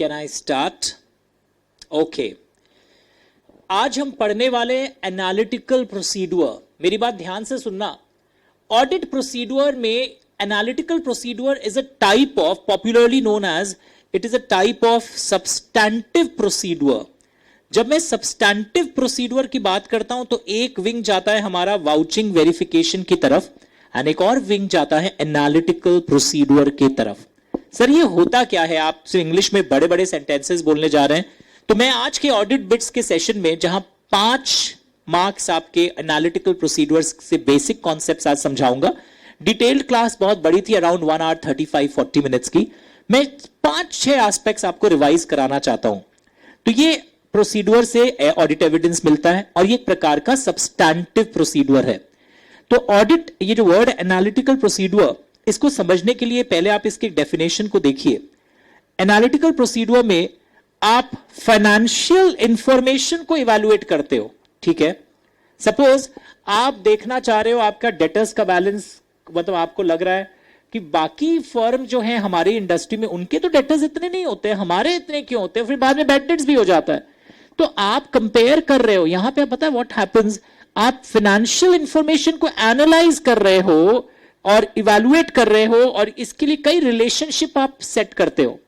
Can I start? Okay, आज हम पढ़ने वाले एनालिटिकल प्रोसीड्यूर। मेरी बात ध्यान से सुनना। ऑडिट प्रोसीड्यूर में analytical procedure is a type of, popularly known as, it is a type of substantive procedure. जब मैं सब्सटैंटिव प्रोसीड्यूर की बात करता हूं तो एक विंग जाता है हमारा वाउचिंग वेरिफिकेशन की तरफ और एक और विंग जाता है एनालिटिकल प्रोसीड्यूर की तरफ। सर ये होता क्या है? आप इंग्लिश में बड़े बड़े सेंटेंसेस बोलने जा रहे हैं, तो मैं आज के ऑडिट बिट्स के सेशन में जहां 5 मार्क्स आपके एनालिटिकल प्रोसीड्यूर्स से बेसिक कॉन्सेप्ट्स आज समझाऊंगा। डिटेल्ड क्लास बहुत बड़ी थी, अराउंड 1 आवर 35-40 मिनट्स की। मैं 5-6 एस्पेक्ट्स आपको रिवाइज कराना चाहता हूं। तो ये प्रोसीड्यूर से ऑडिट एविडेंस मिलता है और ये एक प्रकार का सब्सटैंटिव प्रोसीड्यूर है। तो ऑडिट, ये जो वर्ड एनालिटिकल प्रोसीड्यूर, इसको समझने के लिए पहले आप इसके डेफिनेशन को देखिए। एनालिटिकल प्रोसीड्यूर में आप फाइनेंशियल इंफॉर्मेशन को इवैल्यूएट करते हो, ठीक है। सपोज आप देखना चाह रहे हो आपका डेटर्स का बैलेंस, मतलब आपको लग रहा है कि बाकी फर्म जो है हमारी इंडस्ट्री में उनके तो डेटर्स इतने नहीं होते, हमारे इतने क्यों होते हैं, फिर बाद में बैड डेट्स भी हो जाता है। तो आप कंपेयर कर रहे हो, यहां पे पता है व्हाट हैपेंस, आप फाइनेंशियल इंफॉर्मेशन को एनालाइज कर रहे हो और इवैल्यूएट कर रहे हो और इसके लिए कई रिलेशनशिप आप सेट करते हो।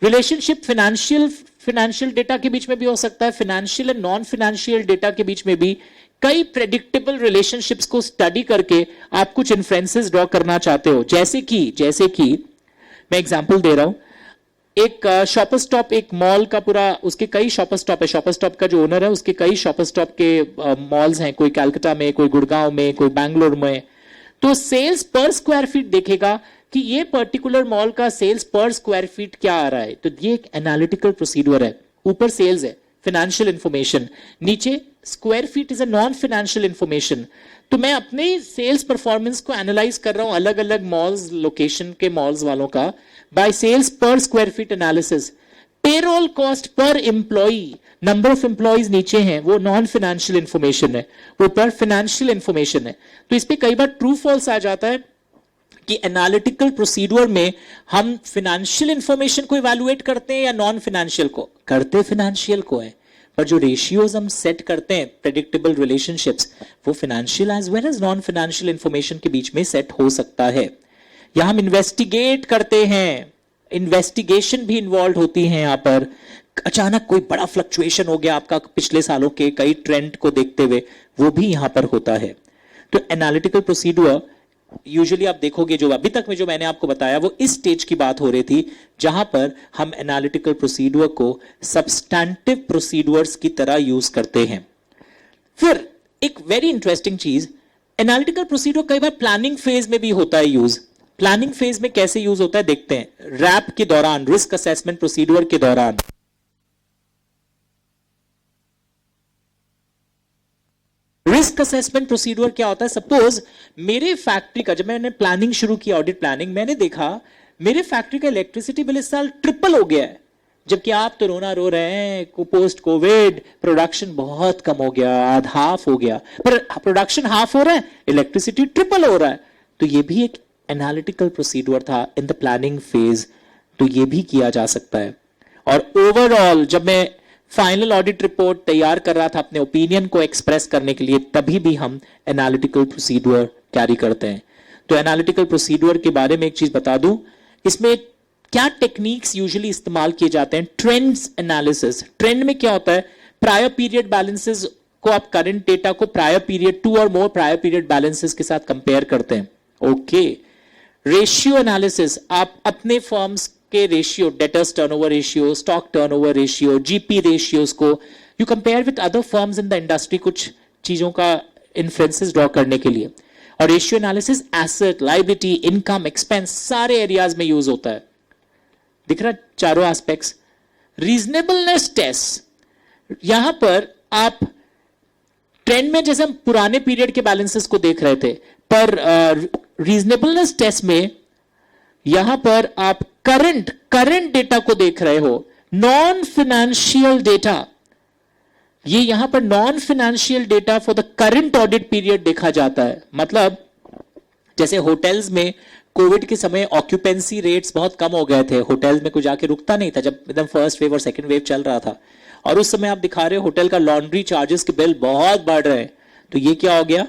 रिलेशनशिप फाइनेंशियल डेटा के बीच में भी हो सकता है, financial and non financial data के बीच में भी कई प्रेडिक्टेबल रिलेशनशिप्स को स्टडी करके आप कुछ इन्फ्रेंसेस ड्रॉ करना चाहते हो। जैसे कि मैं एग्जांपल दे रहा हूं, एक शॉपर स्टॉप, एक मॉल का पूरा, उसके कई शॉपर स्टॉप है, शॉपर स्टॉप का जो ओनर है उसके कई शॉपर स्टॉप के मॉल्स हैं, कोई कलकत्ता में, कोई गुड़गांव में, कोई बैंगलोर में। तो सेल्स पर स्क्वायर फीट देखेगा कि ये पर्टिकुलर मॉल का सेल्स पर स्क्वायर फीट क्या आ रहा है। तो ये एक एनालिटिकल प्रोसीड्यूर है। ऊपर सेल्स है, फाइनेंशियल इंफॉर्मेशन, नीचे square feet is a non financial information. तो मैं अपने सेल्स परफॉर्मेंस को एनालाइज कर रहा हूं अलग अलग मॉल्स, लोकेशन के मॉल्स वालों का, बाय सेल्स पर square feet analysis. Payroll cost per employee, number of employees नीचे हैं, वो नॉन फाइनेंशियल इंफॉर्मेशन है, ऊपर फाइनेंशियल इंफॉर्मेशन है। तो इस पे कई बार ट्रू फॉल्स आ जाता है कि एनालिटिकल प्रोसीड्यूर में हम फाइनेंशियल इंफॉर्मेशन को इवैल्यूएट करते हैं या नॉन फाइनेंशियल को करते, फाइनेंशियल को है, पर जो रेशियोज हम सेट करते हैं, प्रेडिक्टेबल रिलेशनशिप्स, वो financial as well as non financial information के बीच में सेट हो सकता है। या हम इन्वेस्टिगेट करते हैं, इन्वेस्टिगेशन भी इन्वॉल्व होती है। यहां पर अचानक कोई बड़ा फ्लक्चुएशन हो गया आपका पिछले सालों के कई ट्रेंड को देखते हुए, वो भी यहां पर होता है। तो एनालिटिकल प्रोसीड्यूर यूजुअली आप देखोगे, जो अभी तक में जो मैंने आपको बताया वो इस स्टेज की बात हो रही थी जहां पर हम एनालिटिकल प्रोसीड्यूर को सब्सटैंटिव प्रोसीड्यूर्स की तरह यूज करते हैं। फिर एक वेरी इंटरेस्टिंग चीज, एनालिटिकल प्रोसीड्यूर कई बार प्लानिंग फेज में भी होता है यूज। प्लानिंग फेज में कैसे यूज होता है देखते हैं। रैप के दौरान, रिस्क असेसमेंट प्रोसीड्यूर के दौरान, रिस्क असेसमेंट प्रोसीड्यूर क्या होता है? सपोज मेरे फैक्ट्री का, जब मैंने प्लानिंग शुरू की, ऑडिट प्लानिंग, मैंने देखा मेरे फैक्ट्री का इलेक्ट्रिसिटी बिल इस साल ट्रिपल हो गया है, जबकि आप तो रोना रो रहे हैं, पोस्ट कोविड प्रोडक्शन बहुत कम हो गया, आधा हाफ हो गया, पर प्रोडक्शन हाफ हो रहा है, इलेक्ट्रिसिटी ट्रिपल हो रहा है। तो ये भी एक एनालिटिकल प्रोसीड्यूर था इन द प्लानिंग फेज। तो ये भी किया जा सकता है। और ओवरऑल जब मैं फाइनल ऑडिट रिपोर्ट तैयार कर रहा था अपने ओपिनियन को एक्सप्रेस करने के लिए, तभी भी हम एनालिटिकल प्रोसीड्यूर कैरी करते हैं। तो एनालिटिकल प्रोसीड्यूर के बारे में एक चीज बता दूं, इसमें क्या टेक्निक्स यूजुअली इस्तेमाल किए जाते हैं? Trends analysis. ट्रेंड में क्या होता है? प्रायर पीरियड बैलेंसेस को आप करंट डेटा को प्रायर पीरियड, 2 और मोर प्रायर पीरियड बैलेंसेस के साथ कंपेयर करते हैं। ओके। रेशियो एनालिसिस, आप अपने फर्म्स के ratio, debtors turnover ratio, stock turnover ratio, GP ratios को you compare with other firms in the industry, कुछ चीजों का इन्फ्रेंसेस ड्रॉ करने के लिए। और ratio analysis asset, liability, income, expense, सारे एरियाज में यूज होता है। दिख रहा चारों एस्पेक्ट्स। रीजनेबलनेस टेस्ट, यहां पर आप ट्रेंड में जैसे हम पुराने पीरियड के बैलेंसेस को देख रहे थे, पर रीजनेबलनेस टेस्ट में यहां पर आप करंट डेटा को देख रहे हो, नॉन फाइनेंशियल डेटा। ये यहां पर non financial data for the current audit period देखा जाता है। मतलब जैसे होटल्स में कोविड के समय ऑक्यूपेंसी रेट्स बहुत कम हो गए थे, होटल में कोई जाके रुकता नहीं था जब एकदम फर्स्ट वेव और सेकंड वेव चल रहा था, और उस समय आप दिखा रहे हो होटल का लॉन्ड्री चार्जेस के बिल बहुत बढ़ रहे हैं। तो ये क्या हो गया,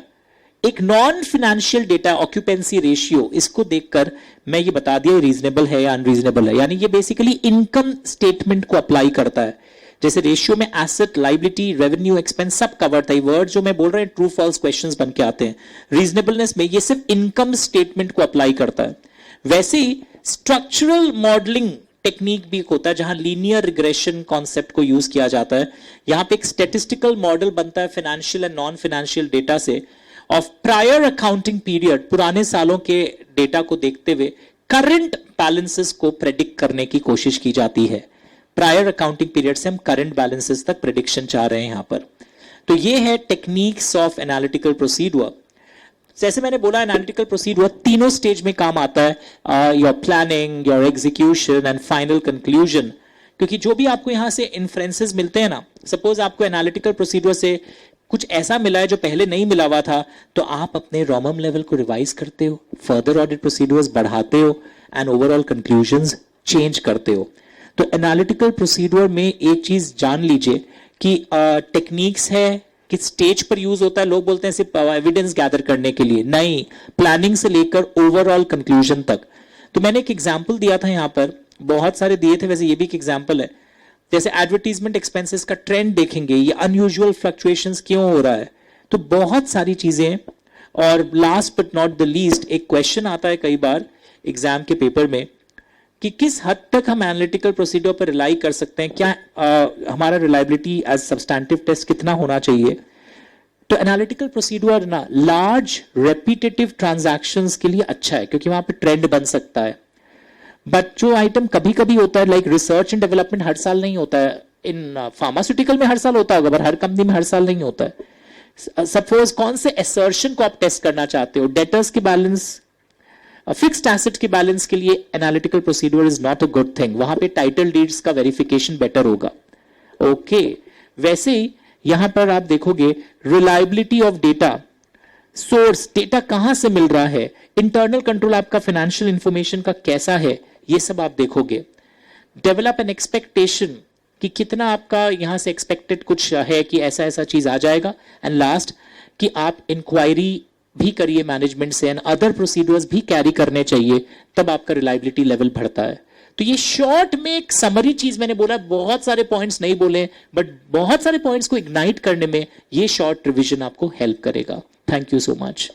एक non financial data occupancy ratio, इसको देखकर मैं ये बता दिया रीजनेबल है या अनरीजनेबल है। यानी ये बेसिकली इनकम स्टेटमेंट को अप्लाई करता है। जैसे रेशियो में एसेट, लाइबिलिटी, रेवेन्यू, एक्सपेंस सब कवर था। ये वर्ड जो मैं बोल रहे हैं ट्रू फॉल्स क्वेश्चंस बन के आते हैं। रीजनेबलनेस में ये सिर्फ इनकम स्टेटमेंट को अप्लाई करता है। वैसे ही स्ट्रक्चरल मॉडलिंग टेक्निक भी होता है जहां लीनियर रिग्रेशन कॉन्सेप्ट को यूज किया जाता है। यहां पे एक स्टैटिस्टिकल मॉडल बनता है financial and non financial data से, ऑफ प्रायर अकाउंटिंग पीरियड, पुराने सालों के डेटा को देखते हुए करंट बैलेंसेस को प्रेडिक्ट करने की कोशिश की जाती है। प्रायर अकाउंटिंग पीरियड से हम करंट बैलेंसेस तक प्रेडिक्शन चाह रहे हैं यहां पर। तो ये है टेक्निक्स ऑफ एनालिटिकल प्रोसीड्यूर। जैसे मैंने बोला एनालिटिकल प्रोसीड्यूर तीनों स्टेज में काम आता है, your planning, your execution and final conclusion. क्योंकि जो भी आपको यहां से इन्फ्रेंसेस मिलते हैं ना, सपोज आपको एनालिटिकल प्रोसीड्यूर से कुछ ऐसा मिला है जो पहले नहीं मिला हुआ था, तो आप अपने रॉमम लेवल को रिवाइज करते हो, फर्दर ऑडिट प्रोसीड्यूर्स बढ़ाते हो एंड ओवरऑल कंक्लूजन्स चेंज करते हो। तो एनालिटिकल प्रोसीड्यूर में एक चीज जान लीजिए कि टेक्निक्स है, किस स्टेज पर यूज होता है। लोग बोलते हैं सिर्फ एविडेंस गैदर करने के लिए, नहीं, प्लानिंग से लेकर ओवरऑल कंक्लूजन तक। तो मैंने एक एग्जांपल दिया था यहां पर, बहुत सारे दिए थे, वैसे ये भी एक एग्जांपल है। जैसे एडवर्टीजमेंट एक्सपेंसेस का ट्रेंड देखेंगे, ये अनयूजुअल फ्लक्चुएशंस क्यों हो रहा है, तो बहुत सारी चीजें। और last but not the least, एक क्वेश्चन आता है कई बार एग्जाम के पेपर में कि किस हद तक हम एनालिटिकल प्रोसीड्यूर पर रिलाई कर सकते हैं, क्या हमारा रिलायबिलिटी एज सब्सटैंटिव टेस्ट कितना होना चाहिए। तो एनालिटिकल प्रोसीड्यूर ना लार्ज रेपिटेटिव ट्रांजैक्शंस के लिए अच्छा है, क्योंकि वहां पे ट्रेंड बन सकता है। बट जो आइटम कभी कभी होता है, लाइक रिसर्च एंड डेवलपमेंट, हर साल नहीं होता है। इन फार्मास्यूटिकल में हर साल होता होगा, पर हर कंपनी में हर साल नहीं होता है। सपोज कौन से असर्शन को आप टेस्ट करना चाहते हो, डेटर्स की बैलेंस, फिक्स्ड एसेट की बैलेंस के लिए analytical procedure is not a good thing. वहां पे टाइटल डीड्स का वेरिफिकेशन बेटर होगा। ओके, वैसे ही यहां पर आप देखोगे reliability of data, source data कहां से मिल रहा है, इंटरनल कंट्रोल आपका फाइनेंशियल इंफॉर्मेशन का कैसा है, ये सब आप देखोगे। डेवलप एन एक्सपेक्टेशन कि कितना आपका यहां से एक्सपेक्टेड कुछ है कि ऐसा ऐसा चीज आ जाएगा। एंड लास्ट कि आप इंक्वायरी भी करिए मैनेजमेंट से, एंड अदर प्रोसीड्यूर्स भी कैरी करने चाहिए, तब आपका रिलायबिलिटी लेवल बढ़ता है। तो ये शॉर्ट में एक समरी चीज मैंने बोला, बहुत सारे पॉइंट्स नहीं बोले, बट बहुत सारे पॉइंट्स को इग्नाइट करने में ये शॉर्ट रिवीजन आपको हेल्प करेगा। Thank you so much.